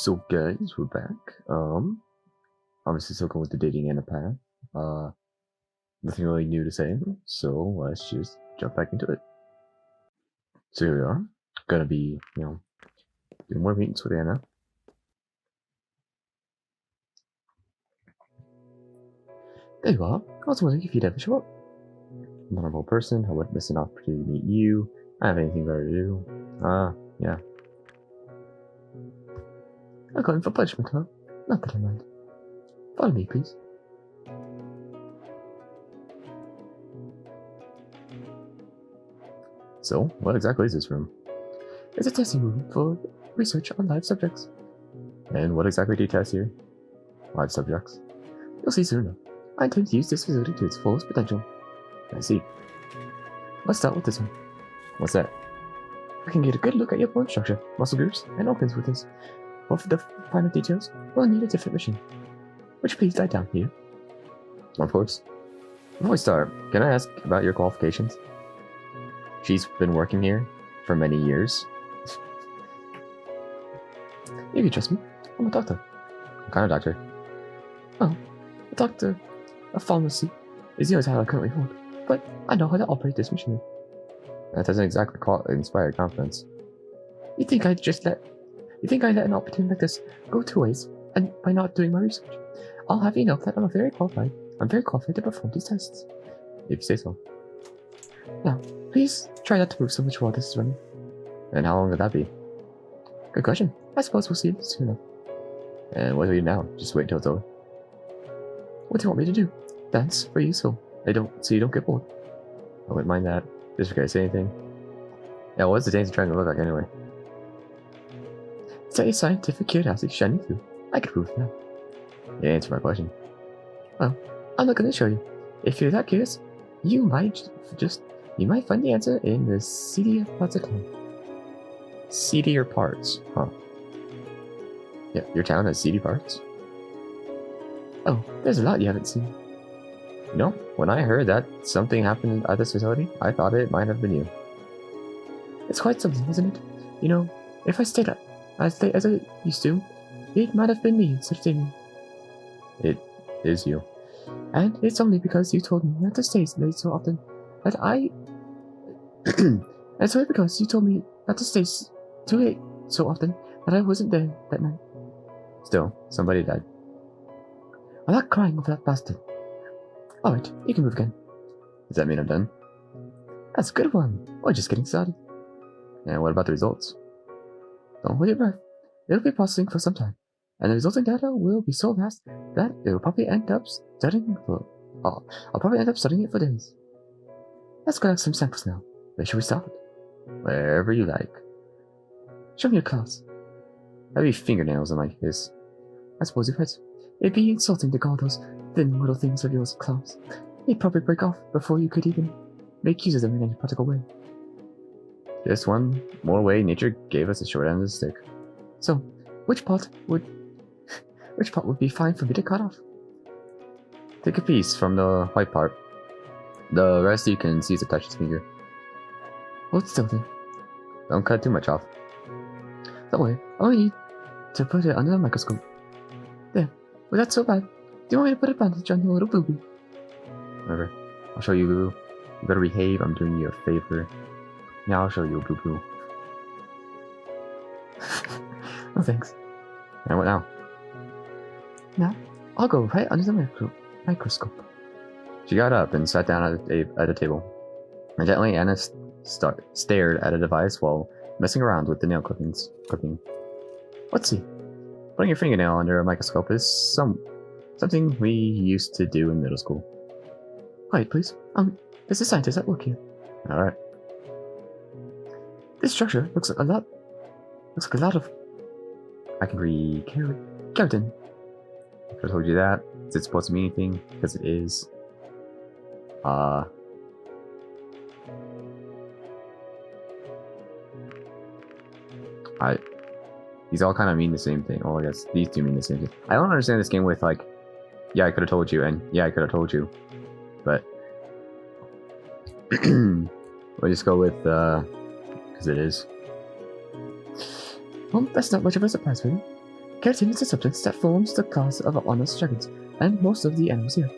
So guys, we're back. Obviously still going with the dating and the path. Nothing really new to say, so let's just jump back into it. So here we are. Gonna be, doing more meetings with Anna. There you are. I was wondering if you'd ever show up. I'm a normal person, I wouldn't miss an opportunity to meet you. I have anything better to do. Yeah. I'm going for punishment, huh? Not that I mind. Follow me, please. So, what exactly is this room? It's a testing room for research on live subjects. And what exactly do you test here? Live subjects. You'll see soon enough. I intend to use this facility to its fullest potential. I see. Let's start with this one. What's that? I can get a good look at your bone structure, muscle groups, and organs with this. But for the finer details, we'll need a different machine. Would you please lie down here? Of course. Before we start, can I ask about your qualifications? She's been working here for many years. You can trust me. I'm a doctor. What kind of doctor? Oh, a doctor of pharmacy is the only title I currently hold, but I know how to operate this machine. That doesn't exactly inspire confidence. You think I'd let an opportunity like this go two ways, and by not doing my research? I'll have you know that I'm very qualified to perform these tests. If you say so. Now, please try not to move so much while this is running. And how long would that be? Good question. I suppose we'll see it soon enough. And what do we do now? Just wait until it's over. What do you want me to do? Dance for you so you don't get bored. I wouldn't mind that. Just forget to say anything. Yeah, what's the dance trying to look like anyway? It's a scientific curiosity shining through. I can prove that. You answer my question. Well, I'm not gonna show you. If you're that curious, you might find the answer in the seedier parts of town. Seedier parts, huh? Yeah, your town has seedy parts? Oh, there's a lot you haven't seen. You know, when I heard that something happened at this facility, I thought it might have been you. It's quite something, isn't it? You know, if I stayed up as late as I used to, it might have been me instead of Damien. It is you. And it's only because you told me not to stay late so often that I... and it's only because you told me not to stay too late so often that I wasn't there that night. Still, somebody died. I'm not crying over that bastard. Alright, you can move again. Does that mean I'm done? That's a good one. We're just getting started. And what about the results? Don't hold your breath. It'll be processing for some time, and the resulting data will be so vast that it'll probably end up studying for... I'll probably end up studying it for days. Let's collect some samples now. Where should we start? Wherever you like. Show me your claws. I have fingernails in my case. I suppose you're right. It'd be insulting to call those thin little things of yours claws. They'd probably break off before you could even make use of them in any practical way. Just one more way nature gave us a short end of the stick. So, which part would be fine for me to cut off? Take a piece from the white part. The rest you can see to touch his finger. Hold still then. Don't cut too much off. Don't worry, I only need to put it under the microscope. There. Was that so bad? Do you want me to put a bandage on your little boo-boo? Whatever. I'll show you, boo-boo. You better behave, I'm doing you a favor. Yeah, I'll show you, boo-boo. Oh, thanks. And what now? Now, I'll go right under the microscope. She got up and sat down at a table. And gently, Anna stared at a device while messing around with the nail clippings. Let's see. Putting your fingernail under a microscope is something we used to do in middle school. Quiet, please. There's a scientist at work here. Alright. This structure looks like a lot of... I can read keratin. If I told you that, is it supposed to mean anything? Because it is. These all kind of mean the same thing. Oh, I guess these two mean the same thing. I don't understand this game with, like, yeah, I could have told you, and yeah, I could have told you. But we'll just go with, because it is. Well, that's not much of a surprise for you. Keratin is a substance that forms the class of honest dragons, and most of the animals here.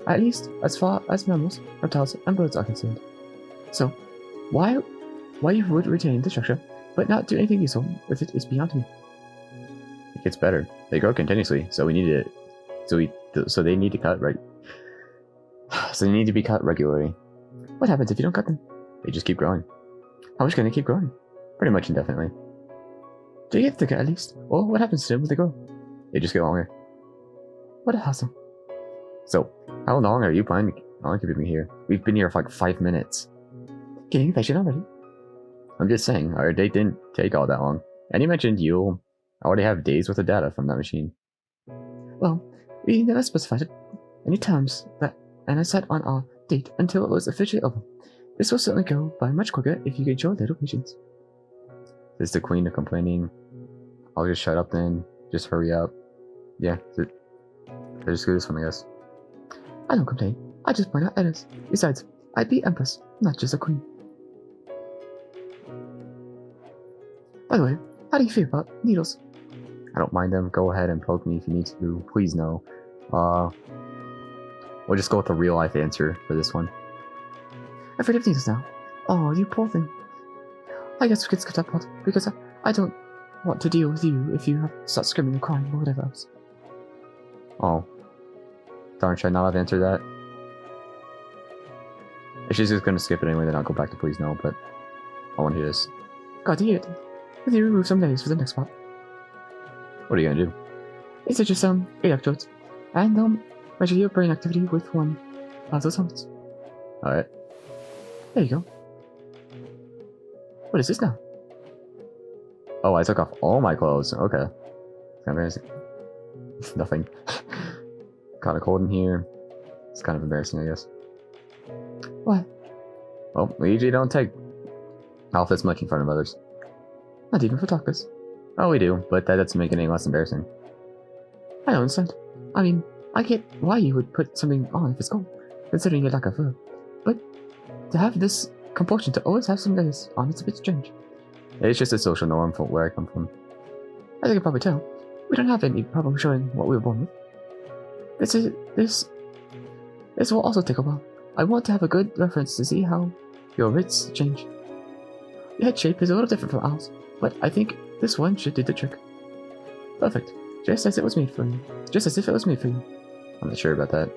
At least, as far as mammals, reptiles, and birds are concerned. So, why you would retain the structure, but not do anything useful with it is beyond me. It gets better. They grow continuously, so we need it. So they need to cut right. So they need to be cut regularly. What happens if you don't cut them? They just keep growing. How much can they keep growing? Pretty much indefinitely. Do you get thicker at least? Or what happens to them when they grow? They just get longer. What a hassle. So, how long are you planning on keeping me here? We've been here for like 5 minutes. Getting impatient already? I'm just saying, our date didn't take all that long. And you mentioned you'll already have days worth of data from that machine. Well, we never specified any terms and I set on our date until it was officially over. This will certainly go by much quicker if you can show a little patience. Is the queen complaining? I'll just shut up then. Just hurry up. Yeah, I just do this one, I guess. I don't complain. I just point out errors. Besides, I'd be empress, not just a queen. By the way, how do you feel about needles? I don't mind them. Go ahead and poke me if you need to. Please no. We'll just go with the real life answer for this one. Afraid of needles now. Oh, you poor thing. I guess we could skip that part, because I don't want to deal with you if you start screaming or crying or whatever else. Oh. Darn, should I not have answered that? If she's just gonna skip it anyway, then I'll go back to please no, but I want to hear this. Got to hear it. Will you remove some days for the next part? What are you gonna do? It's just some electrodes, and measure your brain activity with one of those helmets. Alright. There you go. What is this now? Oh, I took off all my clothes. Okay. Kind of embarrassing. Nothing. Kind of cold in here. It's kind of embarrassing, I guess. What? Well, we usually don't take outfits much in front of others. Not even for talkers. Oh, we do, but that doesn't make it any less embarrassing. I don't understand. I mean, I get why you would put something on if it's cold, considering your lack of fur. But to have this compulsion to always have some layers on, it's a bit strange. It's just a social norm from where I come from. As you can probably tell, we don't have any problem showing what we were born with. This will also take a while. I want to have a good reference to see how your rits change. Your head shape is a little different from ours, but I think this one should do the trick. Perfect. Just as it was made for you. Just as if it was made for you. I'm not sure about that.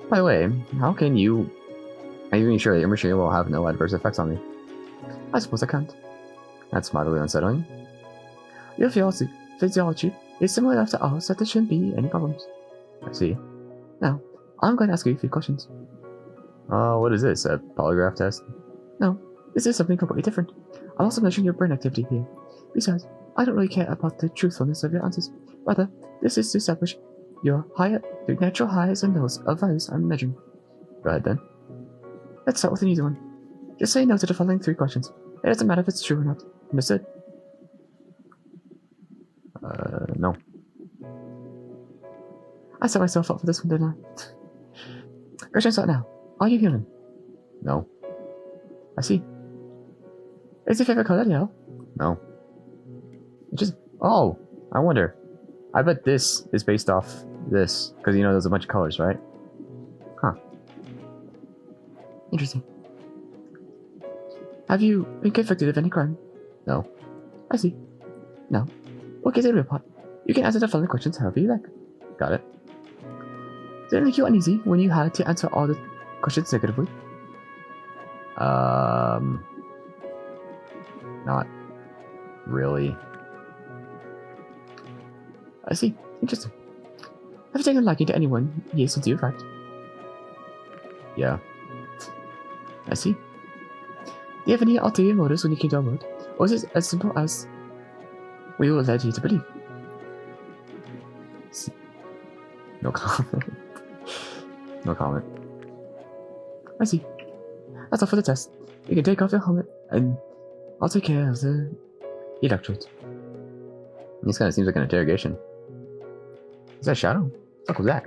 By the way, how can you... Are you even sure that your machine will have no adverse effects on me? I suppose I can't. That's mildly unsettling. Your physiology is similar enough to ours that there shouldn't be any problems. I see. Now, I'm going to ask you a few questions. What is this? A polygraph test? No, this is something completely different. I'm also measuring your brain activity here. Besides, I don't really care about the truthfulness of your answers. Rather, this is to establish your natural highs and lows of values I'm measuring. Go ahead then. Let's start with an easy one. Just say no to the following 3 questions. It doesn't matter if it's true or not. Understood? No. I set myself up for this one, didn't I? Question start now. Are you human? No. I see. Is your favorite color yellow? No. Just... Oh! I wonder. I bet this is based off this. Because you know there's a bunch of colors, right? Huh. Interesting. Have you been convicted of any crime? No. I see. No. What gives it a real part? You can answer the following questions however you like. Got it. Did it make you uneasy when you had to answer all the questions negatively? Not really. I see. Interesting. Have you taken a liking to anyone here since you arrived? Yeah. I see. Do you have any ulterior motives when you came to our world? Or is it as simple as we were led you to believe? See. No comment. No comment. I see. That's all for the test. You can take off your helmet and I'll take care of the electrodes. This kind of seems like an interrogation. Is that Shadow? What the fuck was that?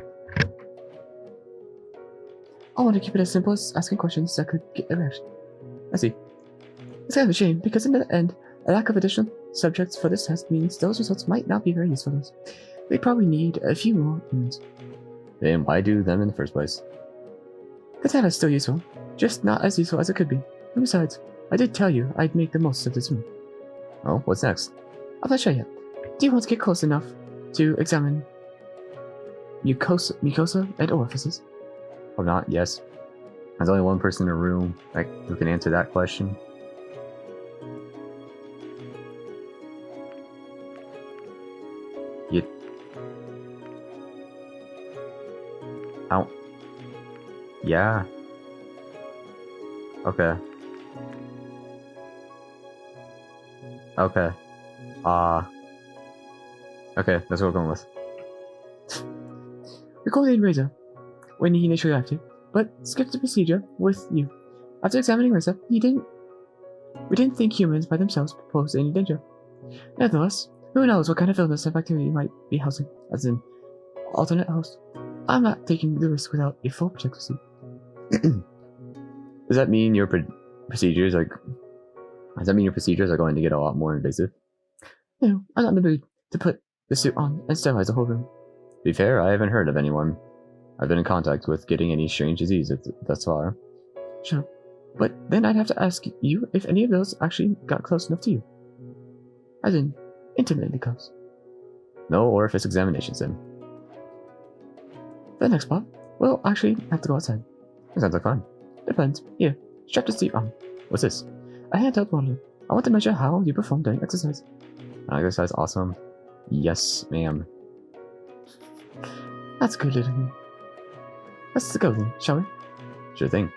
I want to keep it as simple as asking questions that could get a reaction. I see. It's kind of a shame because in the end, A lack of additional subjects for this test means those results might not be very useful to us. We probably need a few more humans. Then why do them in the first place? The data is still useful, just not as useful as it could be. And besides, I did tell you I'd make the most of this room. Oh, what's next? I'm not sure yet. Do you want to get close enough to examine mucosa and orifices? Or not, yes. There's only one person in the room who can answer that question. Ow. Yeah. Okay. Okay. Okay, that's what we're going with. We called in Razor when he initially left you, but skipped the procedure with you. After examining Razor, we didn't think humans by themselves posed any danger. Nevertheless, who knows what kind of illness and bacteria you might be housing as an alternate host. I'm not taking the risk without a full protective suit. Does that mean your procedures are going to get a lot more invasive? No, I'm not in the mood to put the suit on and sterilize the whole room. To be fair, I haven't heard of anyone I've been in contact with getting any strange disease thus far. Sure, but then I'd have to ask you if any of those actually got close enough to you. As in, intimately close. No orifice examinations then. The next part, we'll actually have to go outside. That sounds like fun. Depends. Here, strap the suit on. What's this? A handheld monitor. I want to measure how you perform during exercise. Exercise, awesome. Yes, ma'am. That's good, little thing. Let's go then, shall we? Sure thing.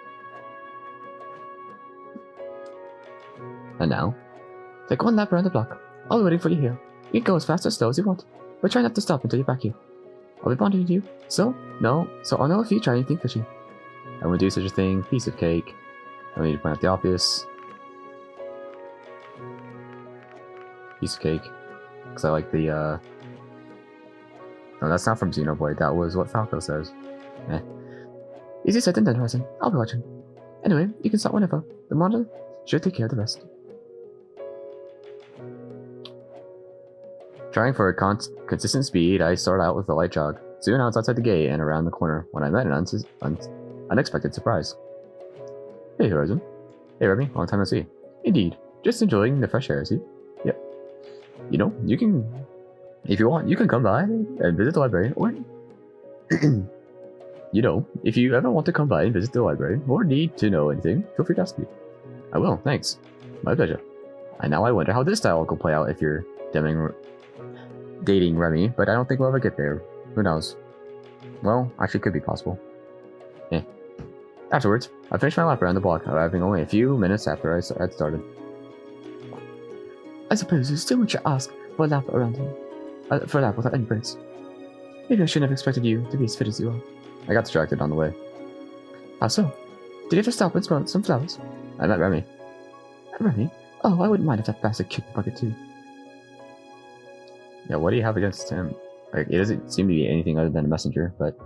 And now, take one lap around the block. I'll be waiting for you here. You can go as fast or slow as you want, but try not to stop until you're back here. I'll be bonding with you, so I'll know if you try anything fishy. I won't do such a thing. Piece of cake. I need to point out the obvious. Piece of cake. Because I like the, No, that's not from Xenoblade. That was what Falco says. Eh. Easy said and done, Horizon. I'll be watching. Anyway, you can start whenever. The monitor should take care of the rest. Trying for a consistent speed, I start out with a light jog. Soon I was outside the gate and around the corner when I met an unexpected surprise. Hey, Horizon. Hey, Remy. Long time no see. Indeed. Just enjoying the fresh air, see? Yep. You know, you can... If you want, you can come by and visit the library, or... You know, if you ever want to come by and visit the library, or need to know anything, feel free to ask me. I will, thanks. My pleasure. And now I wonder how this dialogue will play out if you're dating Remy, but I don't think we'll ever get there. Who knows? Well, actually could be possible. Eh. Afterwards, I finished my lap around the block, arriving only a few minutes after I had started. I suppose you still want to ask for a lap around him. For a lap without any breaks. Maybe I shouldn't have expected you to be as fit as you are. I got distracted on the way. How so? Did you ever stop and smell some flowers? I met Remy. Remy? Oh, I wouldn't mind if that bastard kicked the bucket too. Yeah, what do you have against him? Like, it doesn't seem to be anything other than a messenger, but...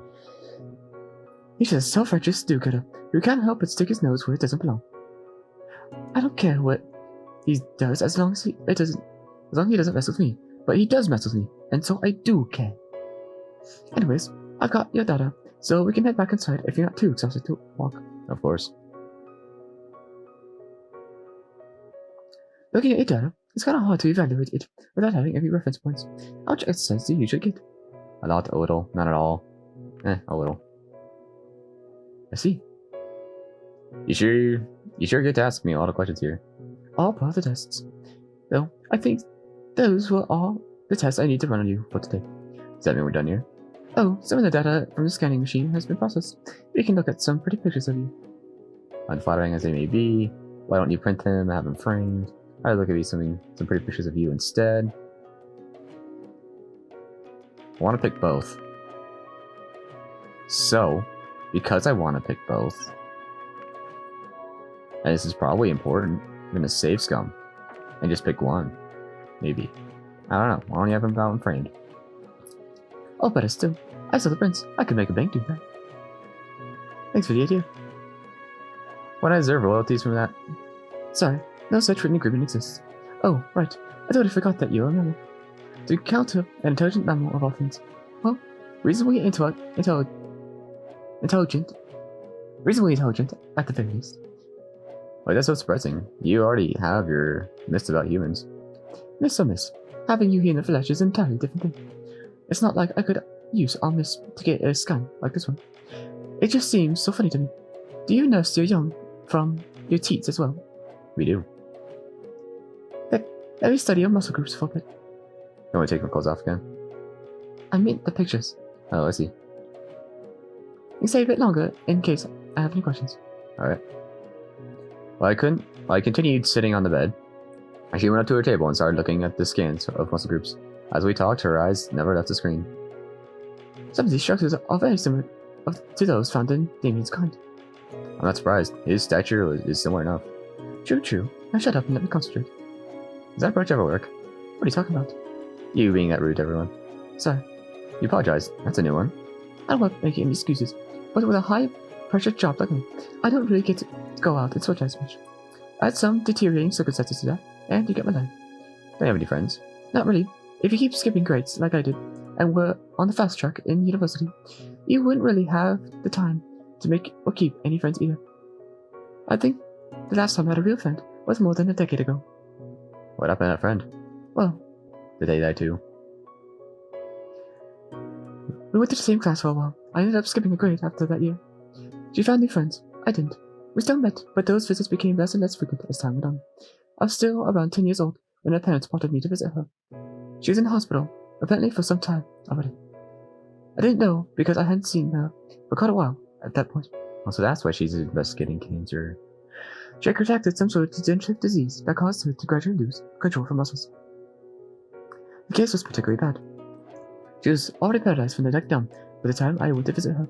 He's just a self-righteous do-gooder who can't help but stick his nose where it doesn't belong. I don't care what he does as long as he doesn't mess with me. But he does mess with me, and so I do care. Anyways, I've got your data, so we can head back inside if you're not too exhausted to walk. Of course. Looking at your data, it's kind of hard to evaluate it without having any reference points. How much exercise do you usually get? A lot, a little, not at all. A little. I see. You sure get to ask me a lot of questions here. All part of the tests. Though, I think those were all the tests I need to run on you for today. Does that mean we're done here? Oh, some of the data from the scanning machine has been processed. We can look at some pretty pictures of you. Unflattering as they may be, why don't you print them and have them framed? I'd look at some pretty pictures of you instead. I want to pick both. So, because I want to pick both, and this is probably important, I'm going to save Scum and just pick one. Maybe. I don't know. Why don't you have them out and framed? Oh, better still. I saw the prints. I could make a bank do that. Thanks for the idea. Would I deserve royalties from that? Sorry, no such written agreement exists. Oh, right. I totally forgot that you're a mammal. To counter an intelligent mammal of all things. Well, reasonably intelligent. Reasonably intelligent, at the very least. Wait, that's so surprising. You already have your myths about humans. Miss or miss, having you here in the flesh is an entirely different thing. It's not like I could use our miss to get a scan like this one. It just seems so funny to me. Do you nurse your young from your teats as well? We do. Let me study your muscle groups for a bit. You want to take my clothes off again? I mean the pictures. Oh, I see. You can stay a bit longer in case I have any questions. Alright. Well, I continued sitting on the bed. She went up to her table and started looking at the scans of muscle groups. As we talked, her eyes never left the screen. Some of these structures are very similar to those found in Damien's kind. I'm not surprised. His stature is similar enough. True. Now shut up and let me concentrate. Does that approach ever work? What are you talking about? You being that rude to everyone. Sorry. You apologize. That's a new one. I don't want making any excuses, but with a high-pressure job like me, I don't really get to go out and socialize much. I had some deteriorating circumstances to that, and you get my life. Don't you have any friends? Not really. If you keep skipping grades like I did, and were on the fast track in university, you wouldn't really have the time to make or keep any friends either. I think the last time I had a real friend was more than a decade ago. What happened to that friend? Well, did they die too? We went to the same class for a while. I ended up skipping a grade after that year. She found new friends. I didn't. We still met, but those visits became less and less frequent as time went on. I was still around 10 years old when her parents wanted me to visit her. She was in the hospital, apparently for some time already. I didn't know because I hadn't seen her for quite a while at that point. Oh, so that's why she's investigating cancer. She had contracted some sort of degenerative disease that caused her to gradually lose control of her muscles. The case was particularly bad. She was already paralyzed from the neck down by the time I went to visit her.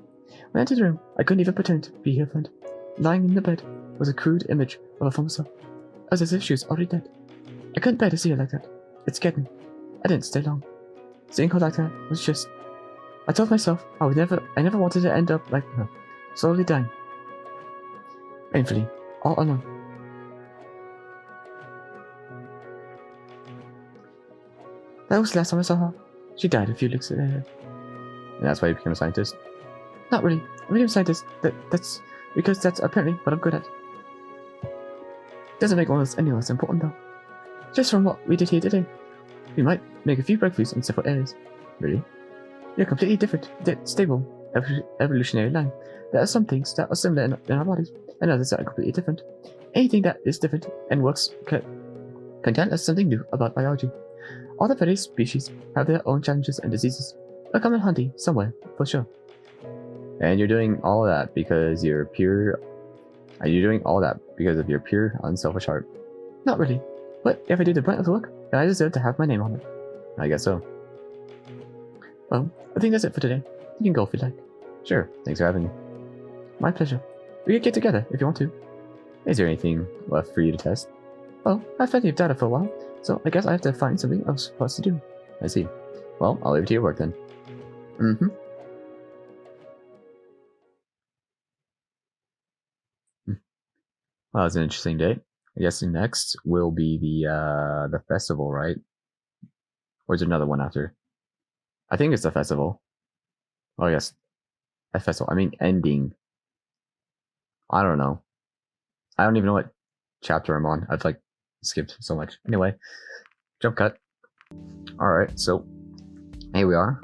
When I entered the room, I couldn't even pretend to be her friend. Lying in the bed was a crude image of her former self. It was as if she was already dead. I couldn't bear to see her like that. It scared me. I didn't stay long. Seeing her like that was just... I told myself I never wanted to end up like her, slowly dying. Painfully, all alone. That was the last time I saw her. She died a few weeks later. And that's why you became a scientist? Not really. I became a scientist. That's because that's apparently what I'm good at. Doesn't make all this any less important though. Just from what we did here today, we might make a few breakthroughs in several areas. Really? You're completely different, stable, evolutionary line. There are some things that are similar in our bodies, and others that are completely different. Anything that is different and works can tell us something new about biology. All the various species have their own challenges and diseases. A common handy somewhere, for sure. And you're doing all that because you're pure... Are you doing all that because of your pure, unselfish heart? Not really. But if I do the brunt of the work, then I deserve to have my name on it. I guess so. Well, I think that's it for today. You can go if you like. Sure, thanks for having me. My pleasure. We could get together if you want to. Is there anything left for you to test? Well, I've plenty of data for a while, so I guess I have to find something else for us to do. I see. Well, I'll leave it to your work then. Well, it's an interesting day. I guess next will be the festival, right? Or is there another one after? I think it's the festival. Oh yes, a festival. I mean ending. I don't know. I don't even know what chapter I'm on. I've like skipped so much. Anyway, jump cut. All right, so here we are.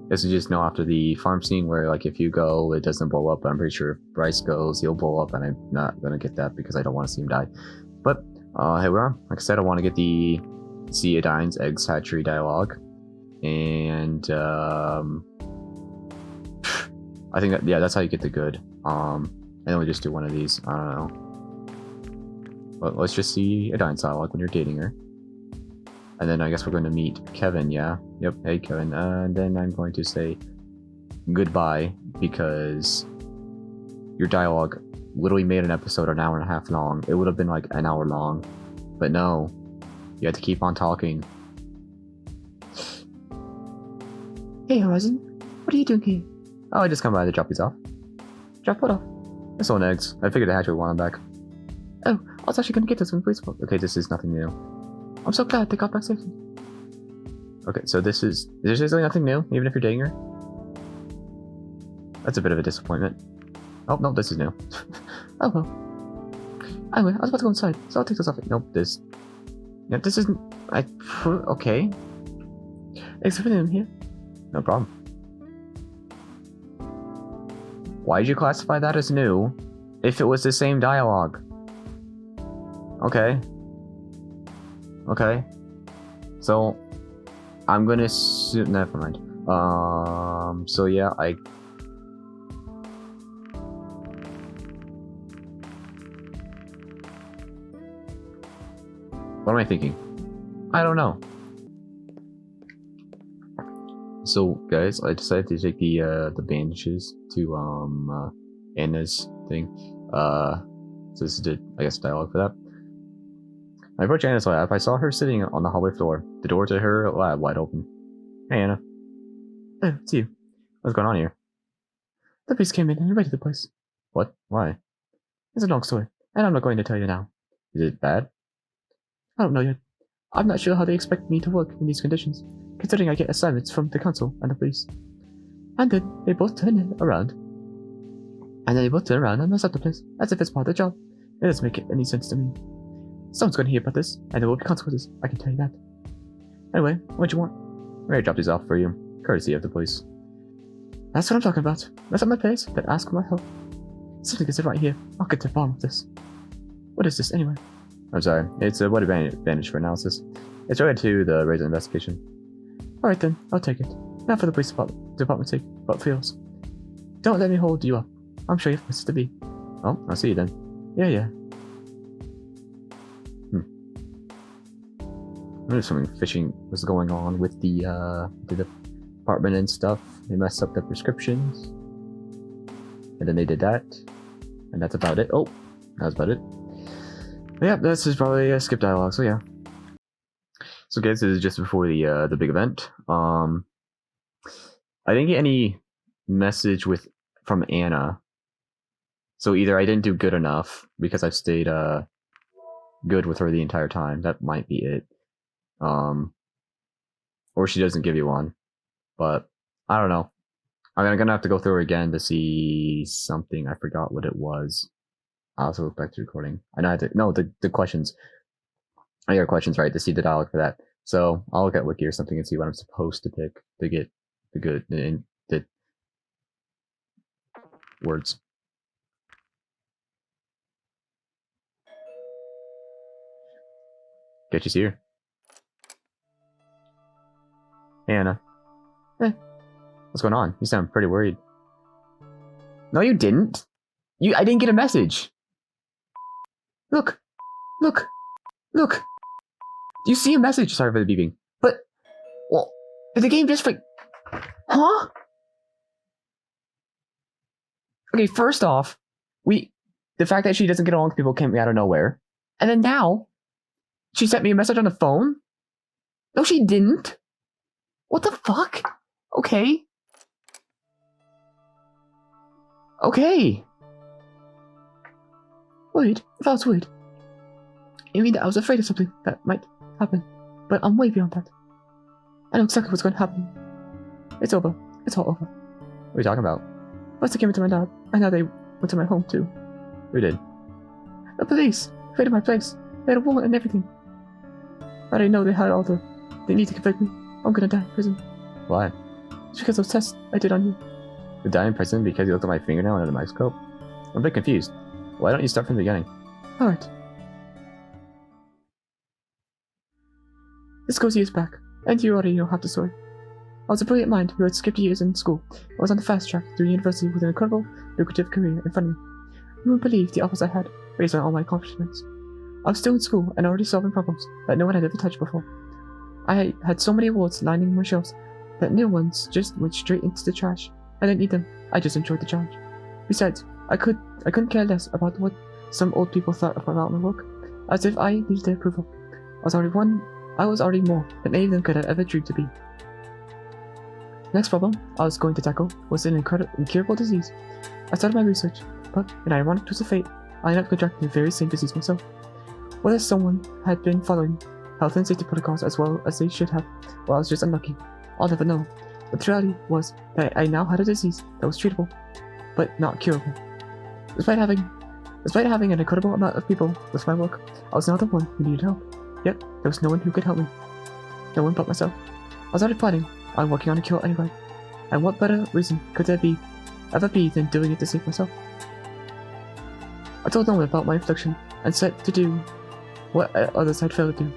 This is just after the farm scene where like if you go, it doesn't blow up. I'm pretty sure if Bryce goes, he'll blow up, and I'm not gonna get that because I don't want to see him die. But here we are. Like I said, I want to get the Ceodine's eggs hatchery dialogue, and I think that that's how you get the good. And then we just do one of these. I don't know. Well, let's just see Ceodine's dialogue when you're dating her. And then I guess we're going to meet Kevin, yeah? Yep, hey Kevin. And then I'm going to say goodbye because your dialogue literally made an episode an hour and a half long. It would have been like an hour long. But no, you had to keep on talking. Hey Horizon, what are you doing here? Oh, I just come by to drop these off. Drop what off? I sold eggs. I figured the hatchery would want them back. Oh, was actually gonna get this from the police report. Okay, this is nothing new. I'm so glad they got back safely. Okay, so there's really nothing new, even if you're dating her. That's a bit of a disappointment. Oh, no, this is new. Oh, well. Anyway, I was about to go inside, so I'll take this off. Nope, this... Yeah, this isn't... Okay. Thanks for being here. No problem. Why did you classify that as new if it was the same dialogue? Okay. Okay. So, I'm gonna assume... Never mind. So yeah, What am I thinking? I don't know. So, guys, I decided to take the bandages to Anna's thing. So this is the, I guess, dialogue for that. I approached Anna's lab. I saw her sitting on the hallway floor. The door to her lab wide open. Hey, Anna. Oh, it's you. What's going on here? The police came in and raided the place. What? Why? It's a long story, and I'm not going to tell you now. Is it bad? I don't know yet. I'm not sure how they expect me to work in these conditions, considering I get assignments from the council and the police. And then they both turn around. And mess up the place, as if it's part of the job. It doesn't make any sense to me. Someone's going to hear about this, and there will be consequences, I can tell you that. Anyway, what do you want? I'm going to drop these off for you, courtesy of the police. That's what I'm talking about. Mess up my place, then ask for my help. Something is right here. I'll get to the bottom of this. What is this, anyway? I'm sorry, it's a what advantage for analysis. It's related to the Razor investigation. Alright then, I'll take it. Not for the police department's sake, but for yours. Don't let me hold you up. I'm sure you have places to be. Oh, I'll see you then. Yeah. There's something fishing was going on with the department and stuff. They messed up the prescriptions. And then they did that. And that's about it. Oh, that's about it. But yeah, this is probably a skip dialogue, so yeah. So guys, this is just before the big event. I didn't get any message from Anna. So either I didn't do good enough because I've stayed good with her the entire time. That might be it. Or she doesn't give you one. But I don't know. I'm gonna have to go through her again to see something. I forgot what it was. I'll also look back to the recording. I know I had to... No, the questions. I got questions right to see the dialogue for that. So I'll look at Wiki or something and see what I'm supposed to pick to get the words. Get you see her. Hey, Anna. What's going on? You sound pretty worried. No, you didn't. I didn't get a message. Look. Do you see a message? Sorry for the beeping. But, well, did the game just Huh? Okay, first off, the fact that she doesn't get along with people came out of nowhere. And then now, she sent me a message on the phone? No, she didn't. What the fuck? Okay. Worried? If I was worried, you mean that I was afraid of something that might happen, but I'm way beyond that. I know exactly what's going to happen. It's over. It's all over. What are you talking about? First they came into my lab, and now they went to my home too. Who did? The police! Raided my place. They had a warrant and everything. I didn't know they had all the... They need to convict me. I'm gonna die in prison. Why? It's because of those tests I did on you. You die in prison because you looked at my fingernail under the microscope? I'm a bit confused. Why don't you start from the beginning? Alright. This goes years back, and you already know half the story. I was a brilliant mind who had skipped years in school. I was on the fast track through university with an incredible, lucrative career in front of me. You wouldn't believe the offers I had, based on all my accomplishments. I was still in school and already solving problems that no one had ever touched before. I had so many awards lining my shelves that new ones just went straight into the trash. I didn't need them, I just enjoyed the challenge. Besides, I couldn't care less about what some old people thought about my work, as if I needed their approval. I was already more than any of them could have ever dreamed to be. The next problem I was going to tackle was an incurable disease. I started my research, but in an ironic twist of fate, I ended up contracting the very same disease myself. Whether someone had been following health and safety protocols as well as they should have, or I was just unlucky, I'll never know. But the reality was that I now had a disease that was treatable, but not curable. Despite having an incredible amount of people with my work, I was now the one who needed help. Yet, there was no one who could help me. No one but myself. I was already planning on working on a cure anyway. And what better reason could there ever be than doing it to save myself? I told no one about my affliction and set to do what others had failed to do.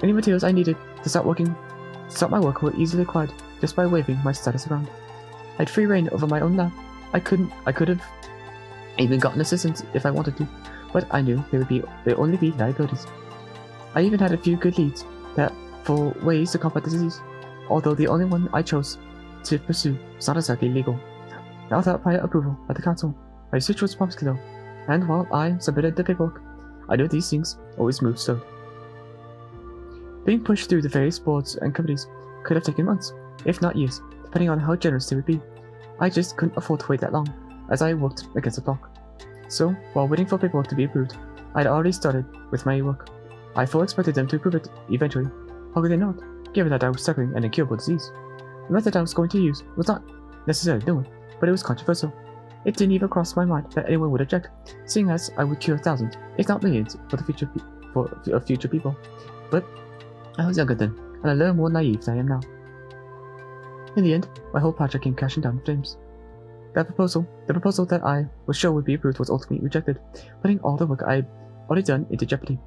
Any materials I needed to start my work were easily acquired just by waving my status around. I had free reign over my own lab. I could have even gotten assistance if I wanted to, but I knew there'd only be liabilities. I even had a few good leads for ways to combat the disease, although the only one I chose to pursue was not exactly legal. Not without prior approval by the council. My research was promised though, and while I submitted the paperwork, I knew these things always moved slowly. Being pushed through the various boards and committees could have taken months, if not years, depending on how generous they would be. I just couldn't afford to wait that long, as I worked against the clock. So, while waiting for paperwork to be approved, I had already started with my work. I fully expected them to approve it eventually. How could they not, given that I was suffering an incurable disease? The method I was going to use was not necessarily new, but it was controversial. It didn't even cross my mind that anyone would object, seeing as I would cure thousands, if not millions, of future people. But I was younger then, and a little more naive than I am now. In the end, my whole project came crashing down in flames. The proposal that I was sure would be approved was ultimately rejected, putting all the work I had already done into jeopardy.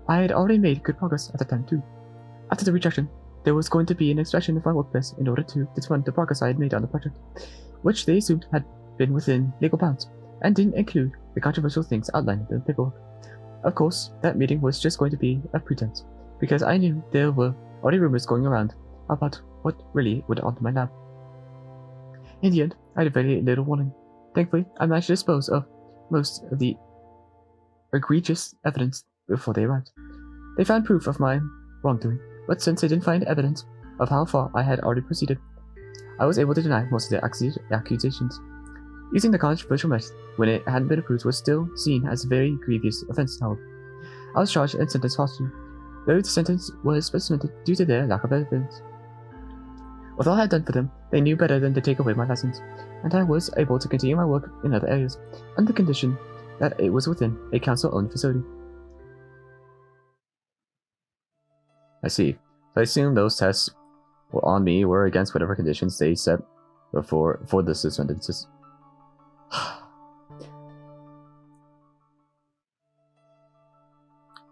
I had already made good progress at the time too. After the rejection, there was going to be an inspection of my workplace in order to determine the progress I had made on the project, which they assumed had been within legal bounds, and didn't include the controversial things outlined in the paperwork. Of course, that meeting was just going to be a pretense, because I knew there were already rumors going around about what really would happen to my lab. In the end, I had very little warning. Thankfully, I managed to dispose of most of the egregious evidence before they arrived. They found proof of my wrongdoing, but since they didn't find evidence of how far I had already proceeded, I was able to deny most of their accusations. Using the controversial method when it hadn't been approved was still seen as a very grievous offense, however. I was charged and sentenced falsely, though the sentence was suspended due to their lack of evidence. With all I had done for them, they knew better than to take away my license, and I was able to continue my work in other areas, under the condition that it was within a council-owned facility. I see. So I assume those tests on me were against whatever conditions they set for the suspendences.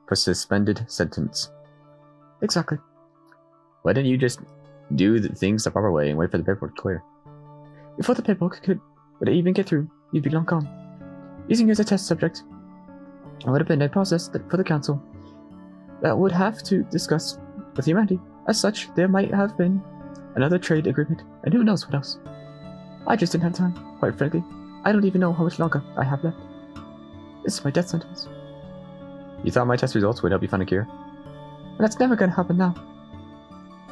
For suspended sentence. Exactly. Why didn't you just do the things the proper way and wait for the paperwork to clear? Before the paperwork would even get through, you'd be long gone. Using you as a test subject would have been a process for the council that would have to discuss with humanity. As such, there might have been another trade agreement, and who knows what else. I just didn't have time, quite frankly. I don't even know how much longer I have left. This is my death sentence. You thought my test results would help you find a cure? And that's never gonna happen now.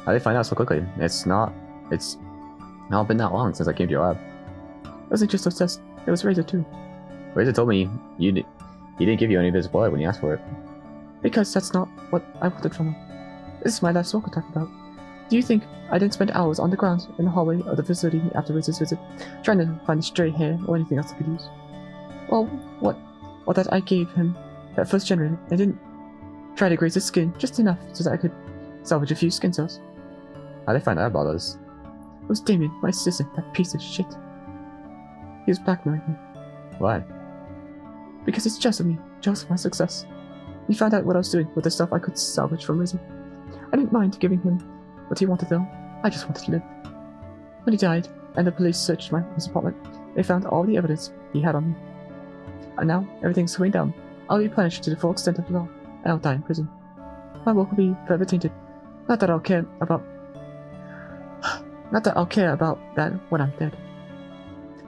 How did they find out so quickly? It's not been that long since I came to your lab. It wasn't just those tests, it was Razor too. Razor told me he didn't give you any of his blood when you asked for it. Because that's not what I wanted from him. This is my last work we're talking about. Do you think I didn't spend hours on the ground in the hallway of the facility after Razor's visit, trying to find stray hair or anything else I could use? Well, or that I gave him that first generator and didn't try to graze his skin just enough so that I could salvage a few skin cells. How'd they find out about us? It was Damien, my assistant, that piece of shit. He was blackmailing me. Why? Because he's jealous of me, jealous of my success. He found out what I was doing with the stuff I could salvage from Razor. I didn't mind giving him what he wanted though, I just wanted to live. When he died, and the police searched his apartment, they found all the evidence he had on me. And now, everything's slowing down. I'll be punished to the full extent of the law, and I'll die in prison. My work will be forever tainted. Not that I'll care about that when I'm dead.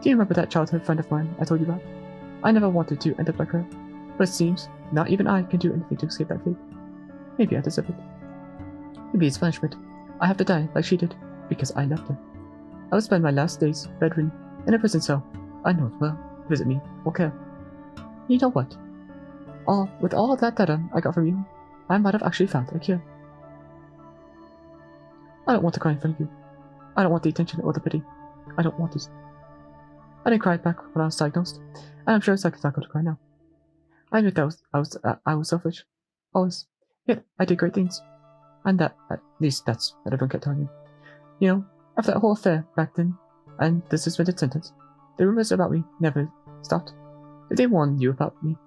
Do you remember that childhood friend of mine I told you about? I never wanted to end up like her, but it seems not even I can do anything to escape that fate. Maybe I deserve it. Maybe it's punishment. I have to die like she did, because I left her. I will spend my last days bedridden in a prison cell. I know it well. Visit me, or care. You know what? with all that data I got from you, I might have actually found a cure. I don't want to cry in front of you. I don't want the attention or the pity. I don't want it. I didn't cry back when I was diagnosed, and I'm sure it's not going to cry now. I admit that I was selfish. Always. Yet, I did great things. And that, at least that's what everyone kept telling me. You know, after that whole affair back then, and the suspended sentence, the rumors about me never stopped. Did they warn you about me?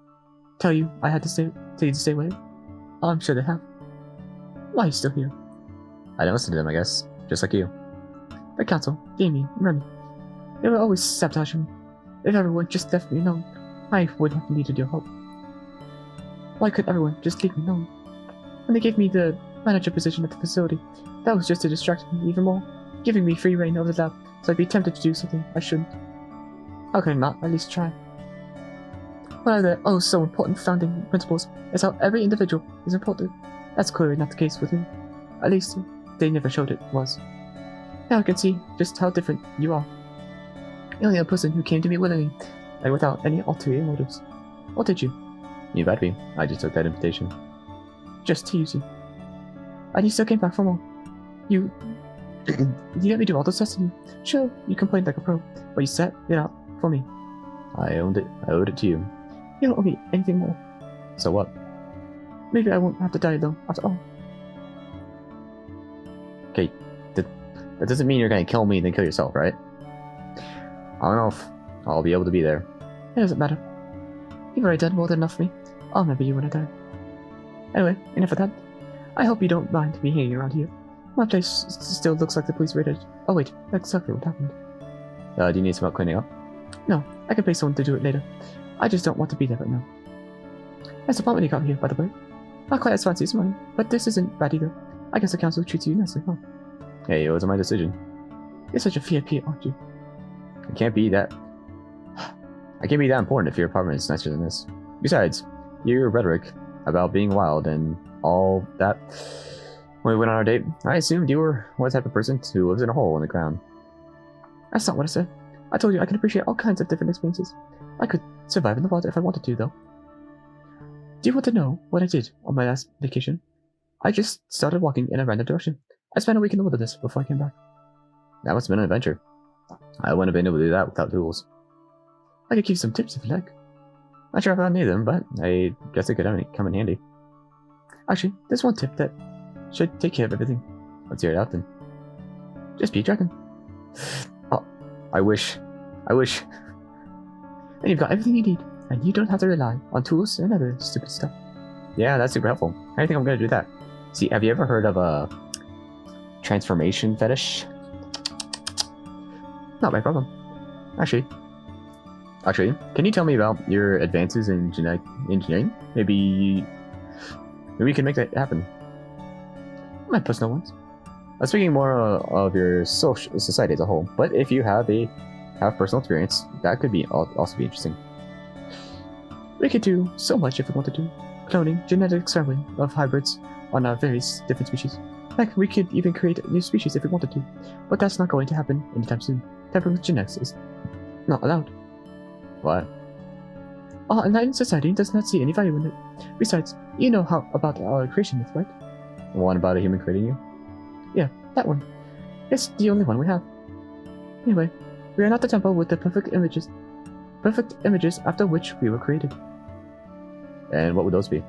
Tell you I had to tell you to stay away? I'm sure they have. Why are you still here? I didn't listen to them, I guess. Just like you. The council, Jamie, and Remy. They were always sabotaging me. If everyone just left me alone, I wouldn't have needed your help. Why could everyone just leave me alone? When they gave me the manager position at the facility, that was just to distract me even more, giving me free reign over the lab, so I'd be tempted to do something I shouldn't. How can I not at least try? One of the so important founding principles is how every individual is important. That's clearly not the case with me. At least, they never showed it was. Now I can see just how different you are. You're only a person who came to me willingly, and without any ulterior motives. What did you? You invited me. I just took that invitation. Just to use you. And you still came back for more. You let me do all this testing. Sure, you complained like a pro, but you set it up for me. I owned it. I owed it to you. You don't owe me anything more. So what? Maybe I won't have to die though, after all. Okay, that doesn't mean you're gonna kill me and then kill yourself, right? I don't know if I'll be able to be there. It doesn't matter. You've already done more than enough for me. I'll remember you when I die. Anyway, enough of that. I hope you don't mind me hanging around here. My place still looks like the police raided it. Oh wait, that's exactly what happened. Do you need some help cleaning up? No, I can pay someone to do it later. I just don't want to be there right now. Nice apartment you got here, by the way. Not quite as fancy as mine, but this isn't bad either. I guess the council treats you nicely, huh? Hey, it wasn't my decision. You're such a VIP, aren't you? I can't be that important if your apartment is nicer than this. Besides, your rhetoric about being wild and all that. When we went on our date, I assumed you were one type of person who lives in a hole in the ground. That's not what I said. I told you I can appreciate all kinds of different experiences. I could survive in the wild if I wanted to, though. Do you want to know what I did on my last vacation? I just started walking in a random direction. I spent a week in the wilderness before I came back. That must have been an adventure. I wouldn't have been able to do that without tools. I could give you some tips if you like. Not sure if I need them, but I guess it could come in handy. Actually, there's one tip that should take care of everything. Let's hear it out then. Just be a dragon. Oh, I wish. And you've got everything you need, and you don't have to rely on tools and other stupid stuff. Yeah, that's super helpful. I think I'm gonna do that. See, have you ever heard of a transformation fetish? Not my problem. Actually, can you tell me about your advances in genetic engineering? Maybe we can make that happen. My personal ones. I'm speaking more of your society as a whole, but if you have personal experience, that could be also be interesting. We could do so much if we wanted to. Cloning, genetic scrambling of hybrids on our various different species. Heck, we could even create a new species if we wanted to, but that's not going to happen anytime soon. Tampering with genetics is not allowed. Why? Our enlightened society does not see any value in it. Besides, you know how about our creation myth, right? The one about a human creating you? Yeah, that one. It's the only one we have. Anyway, we are not the temple with the perfect images after which we were created. And what would those be?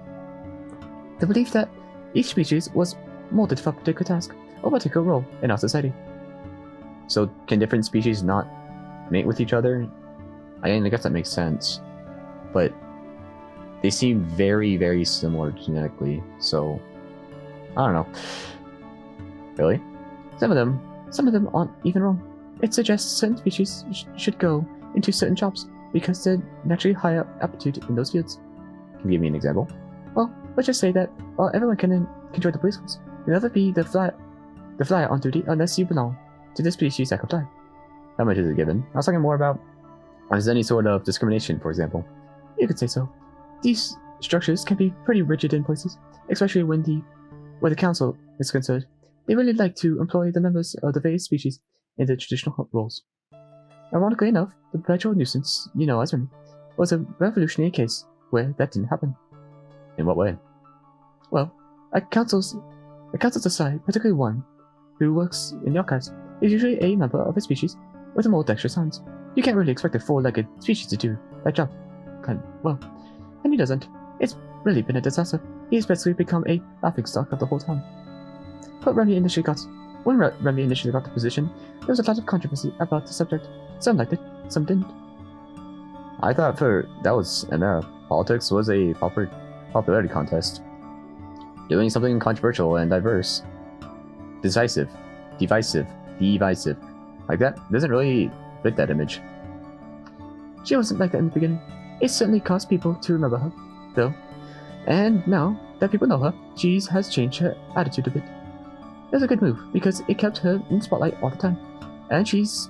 The belief that each species was molded for a particular task or particular role in our society. So can different species not mate with each other? I guess that makes sense. But they seem very, very similar genetically, so I don't know. Really? Some of them aren't even wrong. It suggests certain species should go into certain jobs because they're naturally higher aptitude in those fields. Can you give me an example? Well, let's just say that while everyone can join the police force, you'll never be the flyer on duty unless you belong to the species that comply. How much is it given? I was talking more about is there any sort of discrimination, for example. You could say so. These structures can be pretty rigid in places, especially where the council is concerned. They really like to employ the members of the various species in their traditional roles. Ironically enough, the perpetual nuisance, as Remy, was a revolutionary case where that didn't happen. In what way? Well, a council's society, particularly one who works in the archives, is usually a member of a species with a more dexterous hands. You can't really expect a four-legged species to do that job. Well, and he doesn't. It's really been a disaster. He's basically become a laughingstock of the whole town. But when Remy initially got the position, there was a lot of controversy about the subject. Some liked it, some didn't. I thought politics was a popularity contest. Doing something controversial and diverse, divisive, like that doesn't really fit that image. She wasn't like that in the beginning. It certainly caused people to remember her, though. And now that people know her, she has changed her attitude a bit. It was a good move because it kept her in the spotlight all the time, and she's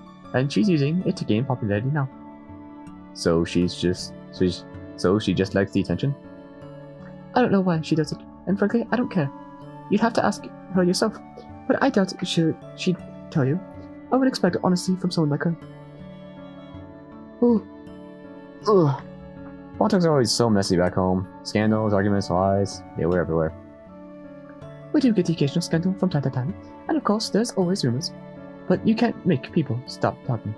using it to gain popularity now. So she just likes the attention? I don't know why she does it, and frankly, I don't care. You'd have to ask her yourself, but I doubt she'd tell you. I would expect honesty from someone like her. Ooh. Ugh. Politics are always so messy back home. Scandals, arguments, lies, we're everywhere. We do get the occasional scandal from time to time, and of course there's always rumors. But you can't make people stop talking.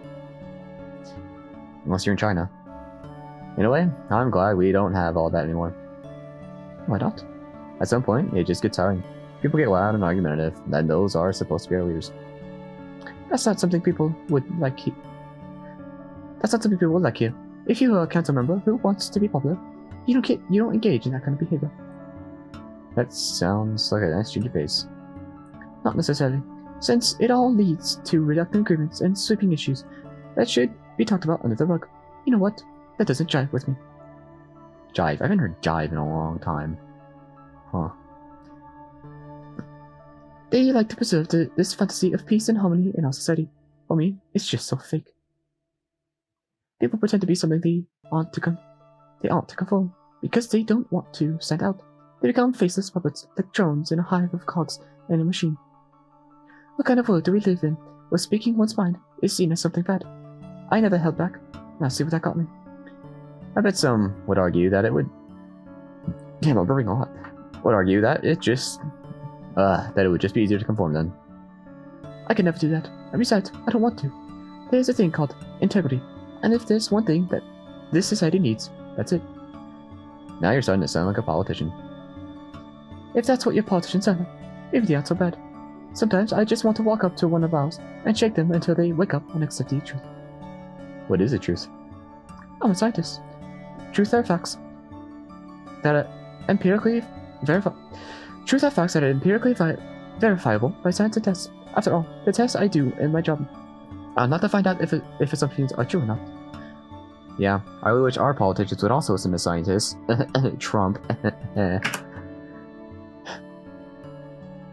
Unless you're in China. In a way, I'm glad we don't have all that anymore. Why not? At some point, it just gets tiring. People get loud and argumentative, and those are supposed to be our leaders. That's not something people would like here. If you are a council member who wants to be popular, you don't engage in that kind of behavior. That sounds like a nice change of pace. Not necessarily, since it all leads to reluctant agreements and sweeping issues that should be talked about under the rug. You know what? That doesn't jive with me. Jive? I haven't heard jive in a long time. Huh. They like to preserve this fantasy of peace and harmony in our society. For me, it's just so fake. People pretend to be something they aren't to conform, because they don't want to stand out. They become faceless puppets, like drones in a hive of cogs in a machine. What kind of world do we live in, where speaking one's mind is seen as something bad? I never held back. Now see what that got me. I bet some would argue that it would... Damn, I'm burping a lot. Would argue that it would just be easier to conform then. I can never do that. And besides, I don't want to. There's a thing called integrity. And if there's one thing that this society needs, that's it. Now you're starting to sound like a politician. If that's what your politicians sound like, maybe they aren't so bad. Sometimes I just want to walk up to one of ours and shake them until they wake up and accept the truth. What is the truth? I'm a scientist. Truth are facts that are empirically verifiable. Truth are facts that are empirically verifiable by science and tests. After all, the tests I do in my job are not to find out if assumptions are true or not. Yeah, I really wish our politicians would also listen to scientists. Trump.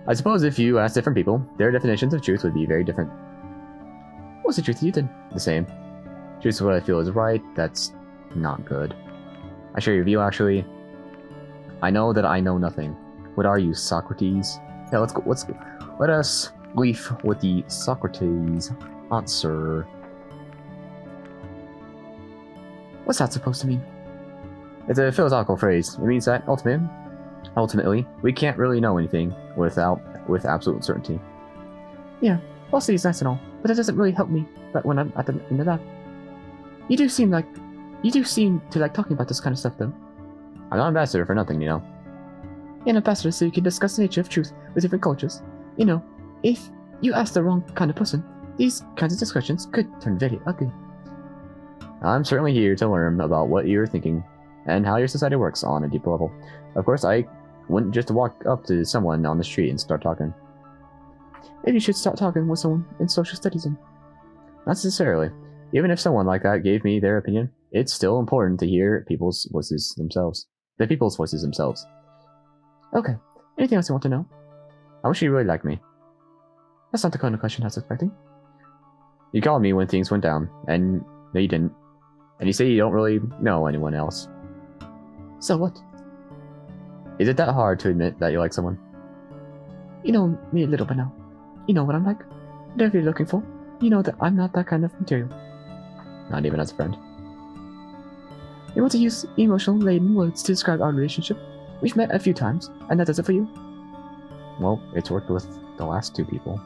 I suppose if you ask different people, their definitions of truth would be very different. What's the truth to you then? The same. Truth is what I feel is right. That's not good. I share your view, actually. I know that I know nothing. What are you, Socrates? Yeah, let us leave with the Socrates answer. What's that supposed to mean? It's a philosophical phrase. It means that ultimately, we can't really know anything with absolute certainty. Yeah, philosophy is nice and all, but that doesn't really help me. But when I'm at the end of that, you do seem to like talking about this kind of stuff, though. I'm not an ambassador for nothing, you know. You're an ambassador so you can discuss the nature of truth with different cultures. You know, if you ask the wrong kind of person, these kinds of discussions could turn very ugly. I'm certainly here to learn about what you're thinking and how your society works on a deeper level. Of course, I wouldn't just walk up to someone on the street and start talking. Maybe you should start talking with someone in social studies then. Not necessarily. Even if someone like that gave me their opinion, it's still important to hear people's voices themselves. The people's voices themselves. Okay. Anything else you want to know? How much do you really like me? That's not the kind of question I was expecting. You called me when things went down, and no, you didn't. And you say you don't really know anyone else. So what? Is it that hard to admit that you like someone? You know me a little bit now. You know what I'm like. Whatever you're looking for, you know that I'm not that kind of material. Not even as a friend. You want to use emotional-laden words to describe our relationship? We've met a few times, and that does it for you. Well, it's worked with the last two people.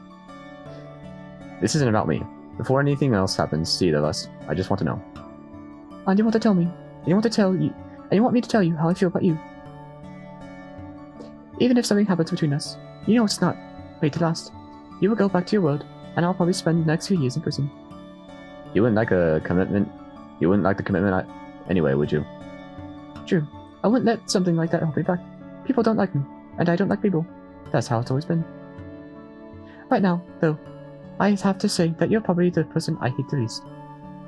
This isn't about me. Before anything else happens to either of us, I just want to know. And you want to tell me, and you want me to tell you how I feel about you. Even if something happens between us, you know it's not made to last. You will go back to your world, and I'll probably spend the next few years in prison. You wouldn't like a commitment? You wouldn't like the commitment anyway, would you? True. I wouldn't let something like that hold me back. People don't like me, and I don't like people. That's how it's always been. Right now, though, I have to say that you're probably the person I hate the least.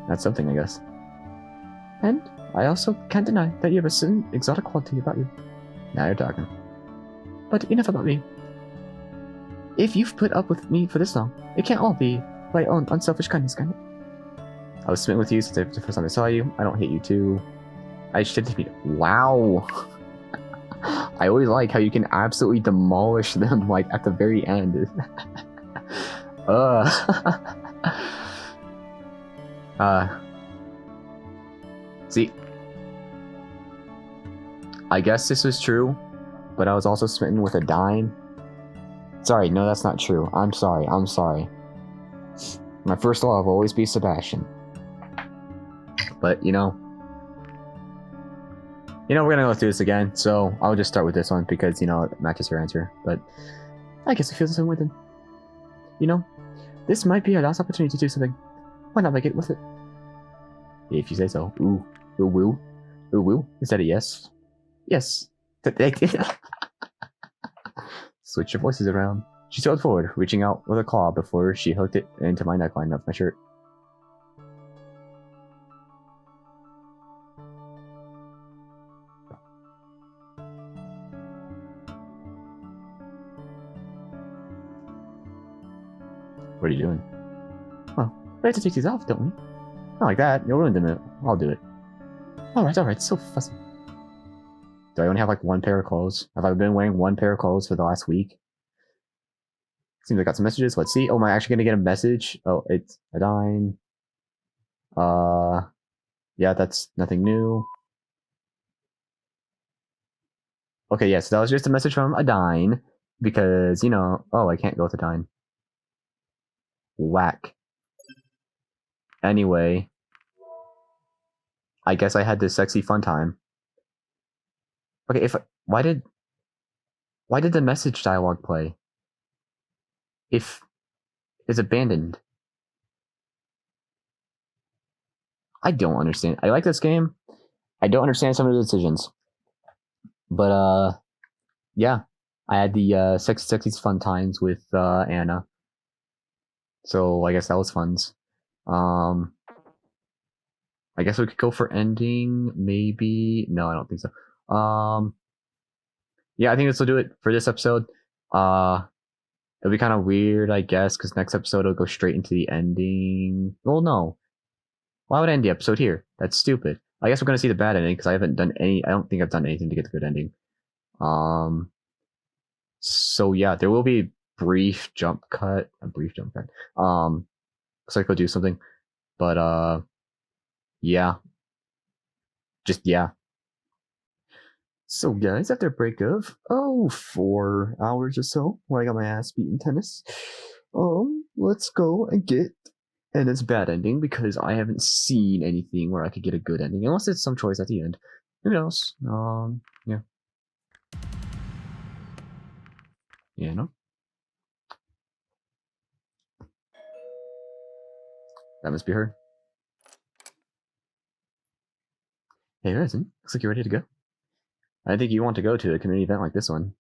That's something, I guess. And I also can't deny that you have a certain exotic quality about you. Now you're talking. But enough about me. If you've put up with me for this long, it can't all be my own unselfish kindness, can it? I was smitten with you since the first time I saw you. I don't hate you too. I should be. Wow. I always like how you can absolutely demolish them like at the very end. See, I guess this was true, but I was also smitten with a dime. Sorry, no, that's not true. I'm sorry. My first love will always be Sebastian. But, we're gonna go through this again, so I'll just start with this one because, it matches her answer. But I guess it feels the same way then. This might be our last opportunity to do something. Why not make it with it? If you say so. Ooh, woo. Is that a yes? Yes. Switch your voices around. She strode forward, reaching out with a claw before she hooked it into my neckline of my shirt. What are you doing? Well, we have to take these off, don't we? Not like that. You'll ruin them. I'll do it. Alright, so fussy. Do I only have like one pair of clothes? Have I been wearing one pair of clothes for the last week? Seems I got some messages. Let's see. Oh, am I actually gonna get a message? Oh, it's a dime. Yeah, that's nothing new. Okay, yes, that was just a message from Adine. Because, oh, I can't go with Adine. Whack. Anyway. I guess I had this sexy fun time. Okay, why did the message dialogue play? If it's abandoned. I don't understand. I like this game. I don't understand some of the decisions. But, yeah. I had the sexy fun times with Anna. So I guess that was fun. I guess we could go for ending, maybe. No, I don't think so. Yeah, I think this will do it for this episode. It'll be kind of weird, I guess, because next episode will go straight into the ending. Well, no. Why would I end the episode here? That's stupid. I guess we're gonna see the bad ending because I haven't done any. I don't think I've done anything to get the good ending. So yeah, there will be a brief jump cut. Looks like I'll do something, but yeah, just yeah. So guys, after a break of 4 hours or so, where I got my ass beaten tennis, let's go and get Anna's bad ending because I haven't seen anything where I could get a good ending, unless it's some choice at the end. Who knows? Yeah. Yeah, no. That must be her. Hey, Horizon, looks like you're ready to go. I think you want to go to a community event like this one.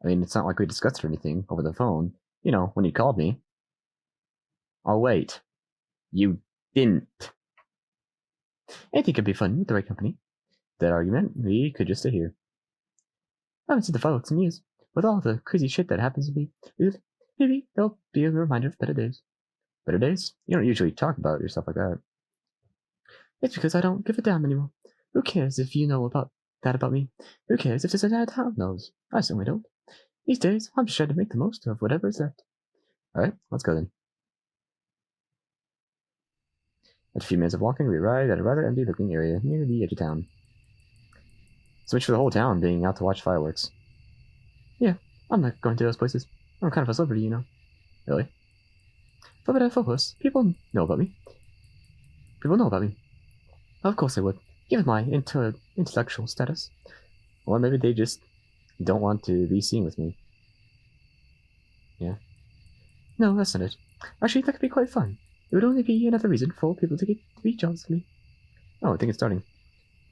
I mean, it's not like we discussed or anything over the phone. When you called me. Oh, wait. You didn't. I think it'd be fun with the right company. That argument, we could just stay here. I haven't seen the fireworks in years. With all the crazy shit that happens to me, maybe they'll be a reminder of better days. Better days? You don't usually talk about yourself like that. It's because I don't give a damn anymore. Who cares if you know about me? Who cares if this entire town knows? I certainly don't. These days, I'm just trying to make the most of whatever is left. Alright, let's go then. After a few minutes of walking, we arrived at a rather empty looking area near the edge of town. Switch for the whole town being out to watch fireworks. Yeah, I'm not going to those places. I'm kind of a celebrity, you know. Really? But of course, people know about me. People know about me. Of course they would, given my intellectual status. Or maybe they just don't want to be seen with me. Yeah. No, that's not it. Actually, that could be quite fun. It would only be another reason for people to be jealous of me. Oh, I think it's starting.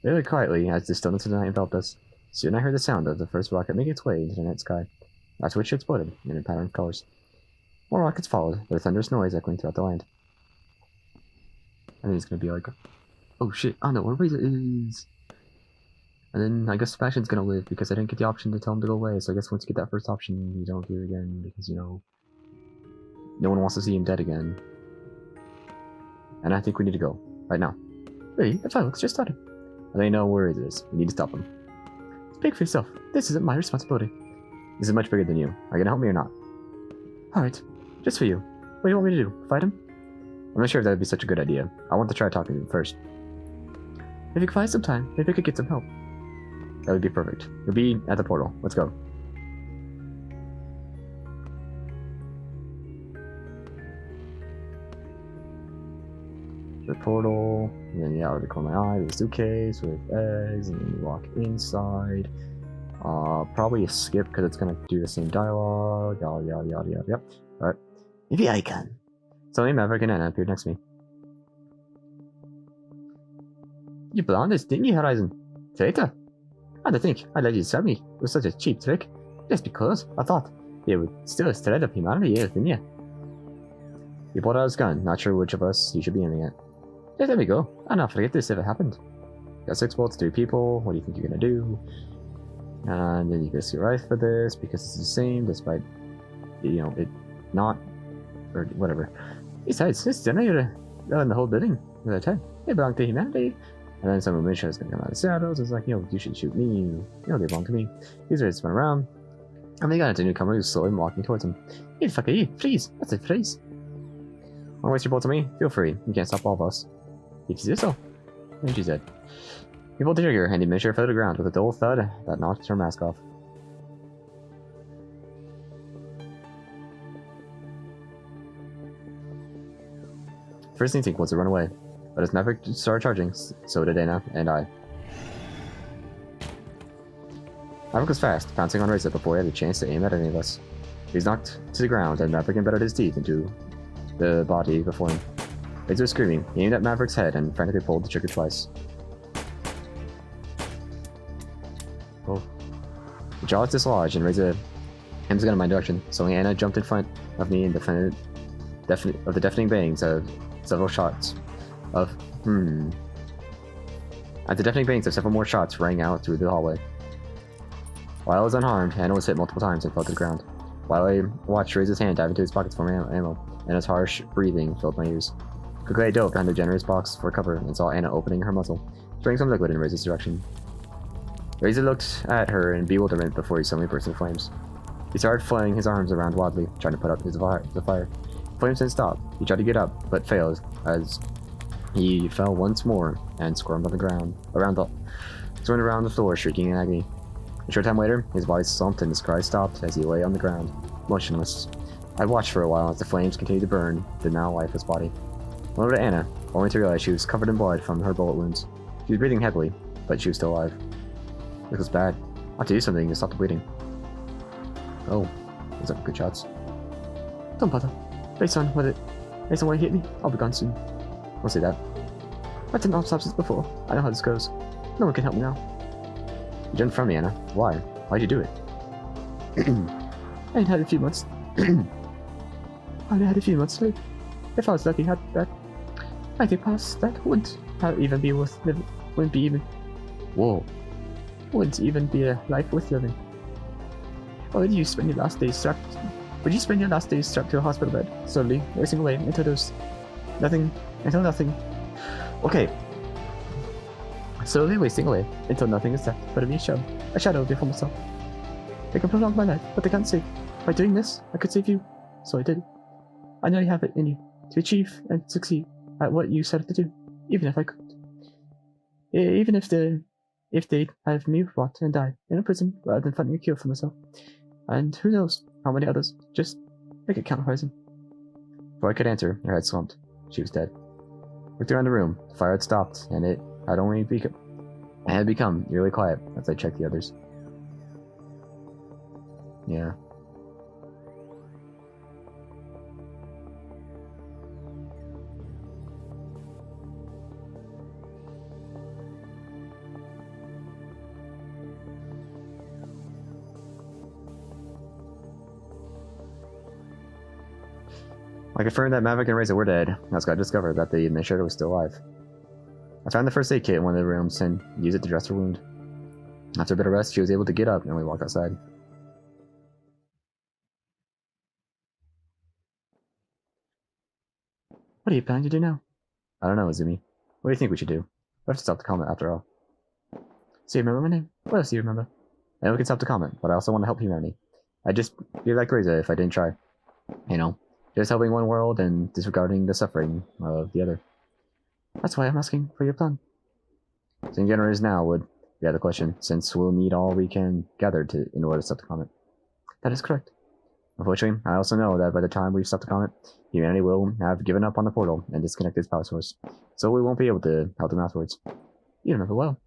Very quietly, as the stillness of the night enveloped us, soon I heard the sound of the first rocket make its way into the night sky. After which it exploded in a pattern of colors. More rockets followed, with a thunderous noise echoing throughout the land. I think it's gonna be like, oh shit, I know where Razor is! And then I guess Sebastian's gonna live because I didn't get the option to tell him to go away, so I guess once you get that first option, you don't do it again because, you know, no one wants to see him dead again. And I think we need to go. Right now. Really? The fireworks just started. And they know where it is. We need to stop him. Speak for yourself. This isn't my responsibility. This is much bigger than you. Are you gonna help me or not? Alright. Just for you. What do you want me to do? Fight him? I'm not sure if that would be such a good idea. I want to try talking to him first. If you could find some time, maybe I could get some help. That would be perfect. You'll be at the portal. Let's go. The portal, and then out of the corner of my eye, there's a suitcase with eggs, and then you walk inside. Probably a skip because it's gonna do the same dialogue. Yada yada yada yada. Yep. Alright. Maybe I can. Suddenly Maverick and Anna appeared next to me. You planned this, didn't you, Horizon? Traitor. And to think I let you sell me with such a cheap trick, just because I thought it would still a thread of humanity, didn't you? He pulled out his gun, not sure which of us he should be aiming at. Yeah, there we go. I'll not forget this if it happened. Got 6 bullets, 3 people. What do you think you're gonna do? And then you get your rifle for this because it's the same, despite, you know, it not, or whatever. Besides, this generator in the whole building at that time, they belong to humanity. And then some militia is gonna come out of the shadows. It's like, you know, you should shoot me. You know, they belong to me. He's ready to spin around. And they got into a newcomer who's slowly walking towards him. Hey, fuck you, freeze! That's a freeze. Wanna waste your bullets on me? Feel free. You can't stop all of us. If you do so. And she's dead. He pulled the trigger, and the miniature fell to the ground with a dull thud that knocked her mask off. First instinct was to run away, but as Maverick started charging, so did Anna and I. Maverick was fast, pouncing on Razor before he had a chance to aim at any of us. He was knocked to the ground, and Maverick embedded his teeth into the body before him. Razor was screaming. He aimed at Maverick's head and frantically pulled the trigger twice. Oh. The jaw is dislodged, and Razor aims the gun in my direction, so Anna jumped in front of me in the deafening bangs of several shots of As the deafening bangs of several more shots rang out through the hallway. While I was unharmed, Anna was hit multiple times and fell to the ground. While I watched Razor's hand dive into his pockets for ammo, Anna's harsh breathing filled my ears. Quickly I dove behind the generous box for cover and saw Anna opening her muzzle, spraying some liquid in Razor's direction. Razor looked at her in bewilderment before he suddenly burst into flames. He started flailing his arms around wildly, trying to put out the fire. Flames didn't stop. He tried to get up, but failed, as he fell once more and squirmed on the ground, around the floor, shrieking in agony. A short time later, his body slumped and his cries stopped as he lay on the ground, motionless. I watched for a while as the flames continued to burn the now lifeless body. I went over to Anna, only to realize she was covered in blood from her bullet wounds. She was breathing heavily, but she was still alive. This was bad. I had to do something to stop the bleeding. Oh, those are good shots. Don't bother. Based on what he hit me, I'll be gone soon. We'll see that. I've done autopsies before. I know how this goes. No one can help me now. You jumped from me, Anna. Why? Why'd you do it? I had a few months. I only had a few months to live. If I was lucky, I think past that wouldn't even be worth living. Wouldn't even be a life worth living. Or would you spend your last days strapped to a hospital bed, slowly wasting away until nothing. Okay. Slowly wasting away until nothing is left but a shadow of your former self. They can prolong my life, but they can't save. By doing this, I could save you. So I did. I know you have it in you to achieve and succeed at what you set out to do, even if I couldn't. Even if the if they'd have me rot and die in a prison rather than finding a cure for myself. And who knows how many others. Just make it count, Horizon. Before I could answer, her head slumped. She was dead. Looked around the room. The fire had stopped, and it had become eerily quiet as I checked the others. Yeah. I confirmed that Maverick and Razor were dead. I got discovered that the administrator was still alive. I found the first aid kit in one of the rooms and used it to dress her wound. After a bit of rest, she was able to get up and we walked outside. What are you planning to do now? I don't know, Izumi. What do you think we should do? We have to stop the comment after all. So you remember my name? What else do you remember? I know we can stop the comment, but I also want to help humanity. I'd just be like Razor if I didn't try. You know, just helping one world and disregarding the suffering of the other. That's why I'm asking for your plan. Same generators now would be the question, since we'll need all we can gather in order to stop the comet. That is correct. Unfortunately, I also know that by the time we've stopped the comet, humanity will have given up on the portal and disconnected its power source, so we won't be able to help them afterwards. You remember well.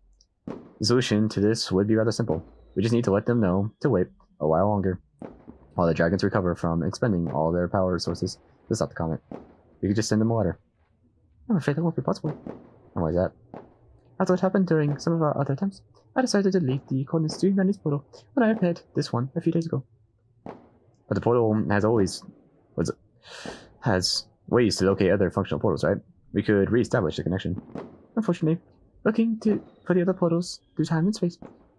The solution to this would be rather simple. We just need to let them know to wait a while longer, while the dragons recover from expending all their power sources to stop the comet. We could just send them a letter. I'm afraid that won't be possible. And why is that? After what happened during some of our other attempts, I decided to delete the coordinates to humanity's portal when I repaired this one a few days ago. But the portal has ways to locate other functional portals, right? We could re-establish the connection. Unfortunately, looking for the other portals through time and space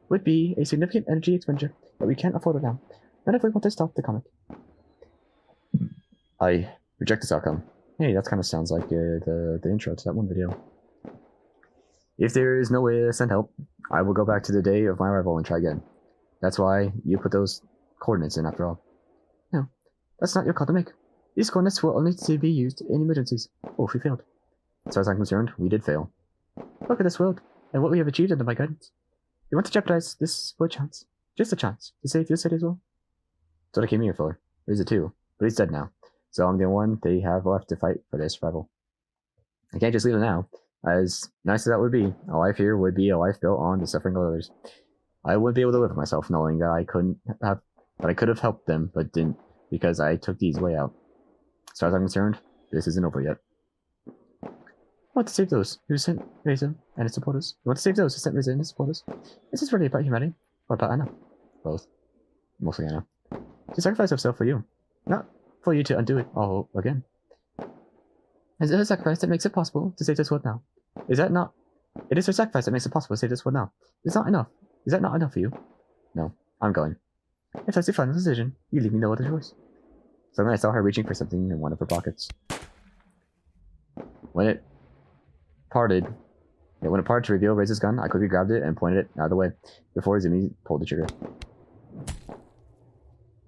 would be a significant energy expenditure that we can't afford right now, not if we want to stop the comet. I reject this outcome. Hey, that kind of sounds like the intro to that one video. If there is no way to send help, I will go back to the day of my arrival and try again. That's why you put those coordinates in after all. No, that's not your call to make. These coordinates will only to be used in emergencies, or if we failed. As far as I'm concerned, we did fail. Look at this world, and what we have achieved under my guidance. You want to jeopardize this for a chance, just a chance, to save your city as well? That's what I came here for. There's a two, but he's dead now. So I'm the one they have left to fight for their survival. I can't just leave them now. As nice as that would be, a life here would be a life built on the suffering of others. I wouldn't be able to live with myself knowing that I could have helped them, but didn't, because I took the easy way out. As far as I'm concerned, this isn't over yet. I want to save those who sent Razor and its supporters. I want to save those who sent Razor and its supporters. This is really about humanity, or about Anna. Both. Mostly Anna. She sacrificed herself for you, not for you to undo it all again. Is it her sacrifice that makes it possible to save this world now? Is that not? It is her sacrifice that makes it possible to save this world now. It's not enough. Is that not enough for you? No, I'm going. If that's your final decision, you leave me no other choice. Suddenly I saw her reaching for something in one of her pockets. When it parted to reveal Razor's gun, I quickly grabbed it and pointed it out of the way before Izumi pulled the trigger.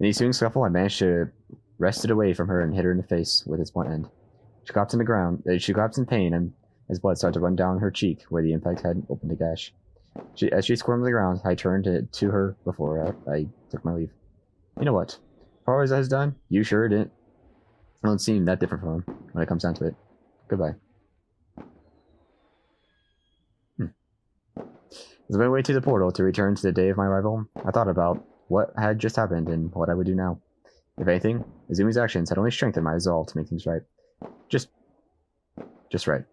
In the ensuing scuffle, I managed to wrest it away from her and hit her in the face with its blunt end. She collapsed in pain, and as blood started to run down her cheek where the impact had opened a gash. As she squirmed to the ground, I turned to her before I took my leave. You know what? As far as has done, you sure don't seem that different from him when it comes down to it. Goodbye. As I went away to the portal to return to the day of my arrival, I thought about what had just happened and what I would do now. If anything, Izumi's actions had only strengthened my resolve to make things right. Just right.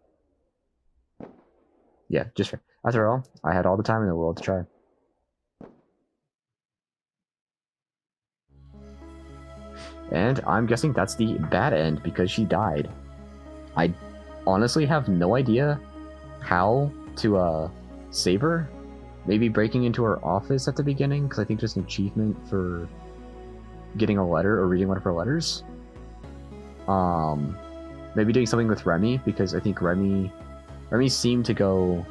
Yeah, just right. After all, I had all the time in the world to try. And I'm guessing that's the bad end because she died. I honestly have no idea how to save her. Maybe breaking into her office at the beginning, because I think there's an achievement for getting a letter or reading one of her letters. Maybe doing something with Remy, because I think Remy seemed to go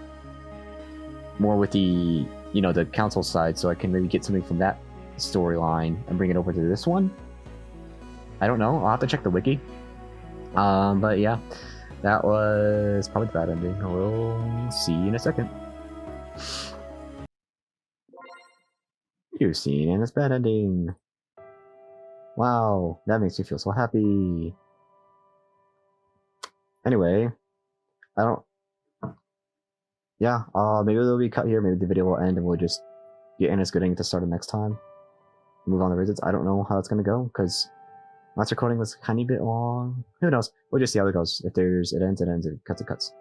more with the, the council side, so I can maybe get something from that storyline and bring it over to this one. I don't know. I'll have to check the wiki. But yeah, that was probably the bad ending. We'll see you in a second. You've seen Anna's bad ending. Wow, that makes me feel so happy. Anyway, I don't... Yeah, maybe it'll be cut here, maybe the video will end and we'll just get Anna's good ending to start it next time. Move on the visits. I don't know how it's gonna go, because last recording was a tiny bit long. Who knows? We'll just see how it goes. If it ends, it ends. If it cuts, it cuts.